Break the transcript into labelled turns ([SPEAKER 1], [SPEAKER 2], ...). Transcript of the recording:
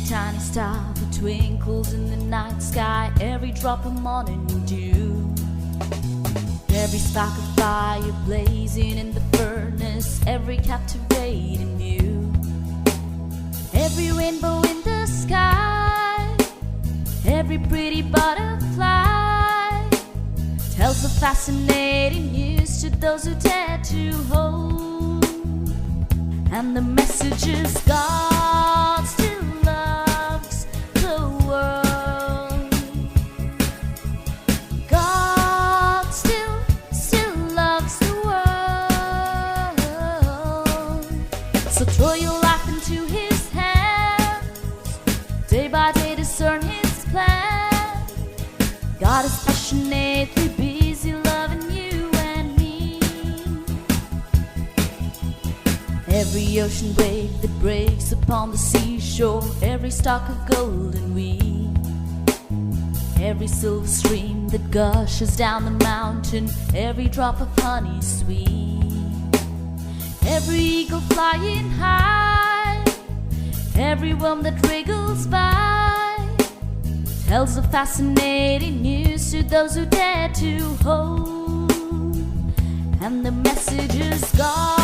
[SPEAKER 1] tiny star that twinkles in the night sky, every drop of morning dew, every spark of fire blazing in the furnace, every captivating view, every rainbow in the sky, every pretty butterfly tells a fascinating news to those who dare to hold. And the message is God still loves the world. God still loves the world. So throw your life into His hands, day by day discern His plan. God is passionately busy loving you and me. Every ocean wave that breaks upon the seashore, every stalk of golden weed, every silver stream that gushes down the mountain, every drop of honey sweet, every eagle flying high, every worm that wriggles by tells a fascinating news to those who dare to hold. And the message is God